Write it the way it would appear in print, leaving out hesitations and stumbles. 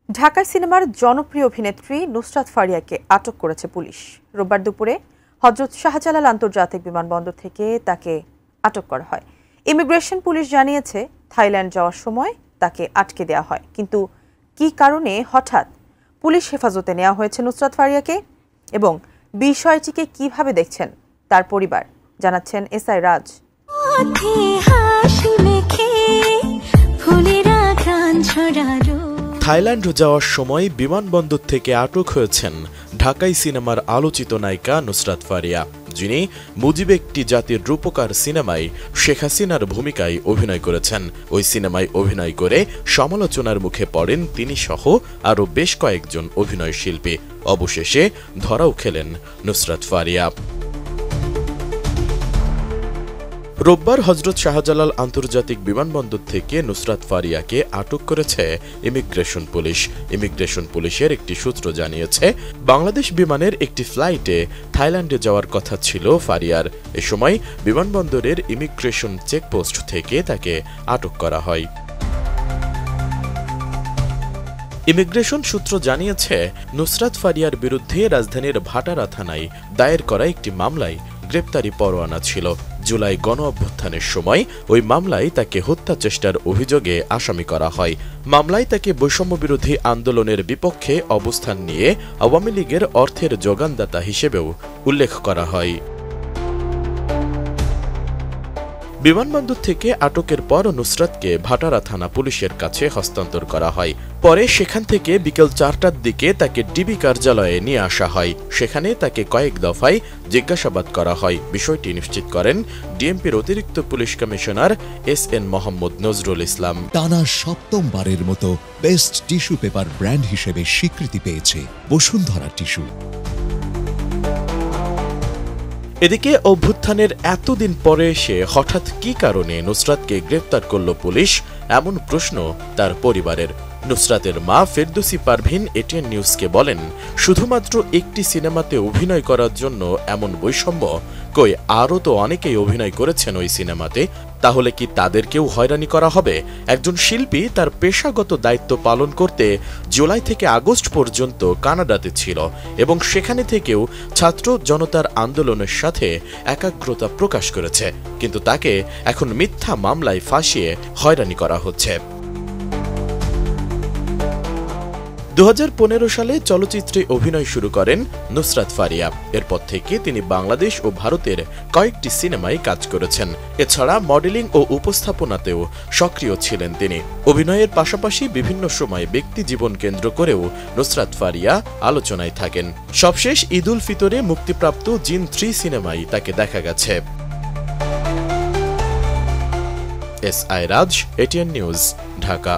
ঢাকায় সিনেমার জনপ্রিয় অভিনেত্রী নুসরাত ফারিয়াকে আটক করেছে পুলিশ। রোববার দুপুরে হযরত শাহজালাল আন্তর্জাতিক বিমানবন্দর থেকে তাকে আটক করা হয়। ইমিগ্রেশন পুলিশ জানিয়েছে, থাইল্যান্ড যাওয়ার সময় তাকে আটকে দেওয়া হয়। কিন্তু কী কারণে হঠাৎ পুলিশ হেফাজতে নেওয়া হয়েছে নুসরাত ফারিয়াকে এবং বিষয়টিকে কিভাবে দেখছেন তার পরিবার, জানাচ্ছেন এসআই রাজ। থাইল্যান্ড যাওয়ার সময় বিমানবন্দর থেকে আটক হয়েছেন ঢাকাই সিনেমার আলোচিত নায়িকা নুসরাত ফারিয়া, যিনি মুজিব একটি জাতির রূপকার সিনেমায় শেখ হাসিনার ভূমিকায় অভিনয় করেছেন। ওই সিনেমায় অভিনয় করে সমালোচনার মুখে পড়েন তিনি সহ আরও বেশ কয়েকজন অভিনয় শিল্পী। অবশেষে ধরাও খেলেন নুসরাত ফারিয়া। রোববার হযরত শাহজালাল আন্তর্জাতিক বিমানবন্দর থেকে নুসরাত ফারিয়াকে আটক করেছে ইমিগ্রেশন পুলিশ। ইমিগ্রেশন পুলিশের একটি সূত্র জানিয়েছে, বাংলাদেশ বিমানের একটি ফ্লাইটে থাইল্যান্ডে যাওয়ার কথা ছিল ফারিয়ার। এ সময় বিমানবন্দরের ইমিগ্রেশন চেকপোস্ট থেকে তাকে আটক করা হয়। ইমিগ্রেশন সূত্র জানিয়েছে, নুসরাত ফারিয়ার বিরুদ্ধে রাজধানীর ভাটারা থানায় দায়ের করা একটি মামলায় গ্রেপ্তারি পরোয়ানা ছিল। জুলাই গণঅভ্যুত্থানের সময় ওই মামলায় তাকে হত্যা চেষ্টার অভিযোগে আসামি করা হয়। মামলায় তাকে বৈষম্যবিরোধী আন্দোলনের বিপক্ষে অবস্থান নিয়ে আওয়ামী লীগের অর্থের যোগানদাতা হিসেবেও উল্লেখ করা হয়। বিমানবন্দর থেকে আটকের পর নুসরাতকে ভাটারা থানা পুলিশের কাছে হস্তান্তর করা হয়। পরে সেখান থেকে বিকেল 4টার দিকে তাকে ডিবি কার্যালয়ে নিয়ে আসা হয়। সেখানে তাকে কয়েক দফায় জিজ্ঞাসাবাদ করা হয়। বিষয়টি নিশ্চিত করেন ডিএমপির অতিরিক্ত police commissioner SN Mohammad Nazrul Islam. টানা সপ্তমবারের মতো বেস্ট টিস্যু পেপার ব্র্যান্ড হিসেবে স্বীকৃতি পেয়েছে বসুন্ধরা টিস্যু। এদিকে অভ্যুত্থানের এতদিন পরে এসে হঠাৎ কী কারণে নুসরাতকে গ্রেপ্তার করল পুলিশ, এমন প্রশ্ন তার পরিবারের। নুসরাতের মা ফেরদৌসী পারভিন এটিএন নিউজকে বলেন, শুধুমাত্র একটি সিনেমাতে অভিনয় করার জন্য এমন বৈষম্য? কই, আরও তো অনেকেই অভিনয় করেছেন ওই সিনেমাতে, তাহলে কি তাদেরকেও হয়রানি করা হবে? একজন শিল্পী তার পেশাগত দায়িত্ব পালন করতে জুলাই থেকে আগস্ট পর্যন্ত কানাডাতে ছিল এবং সেখানে থেকেও ছাত্র জনতার আন্দোলনের সাথে একাগ্রতা প্রকাশ করেছে, কিন্তু তাকে এখন মিথ্যা মামলায় ফাঁসিয়ে হয়রানি করা হচ্ছে। 2015 সালে চলচ্চিত্রে অভিনয় শুরু করেন নুসরাত ফারিয়া। এরপর থেকে তিনি বাংলাদেশ ও ভারতের কয়েকটি সিনেমায় কাজ করেছেন। এছাড়া মডেলিং ও উপস্থাপনাতেও সক্রিয় ছিলেন তিনি। অভিনয়ের পাশাপাশি বিভিন্ন সময় ব্যক্তি জীবন কেন্দ্র করেও নুসরাত ফারিয়া আলোচনায় থাকেন। সবশেষ ঈদ উল ফিতরে মুক্তিপ্রাপ্ত জিন 3 সিনেমায় তাকে দেখা গেছে। এসআই রাজ, এটিএন নিউজ, ঢাকা।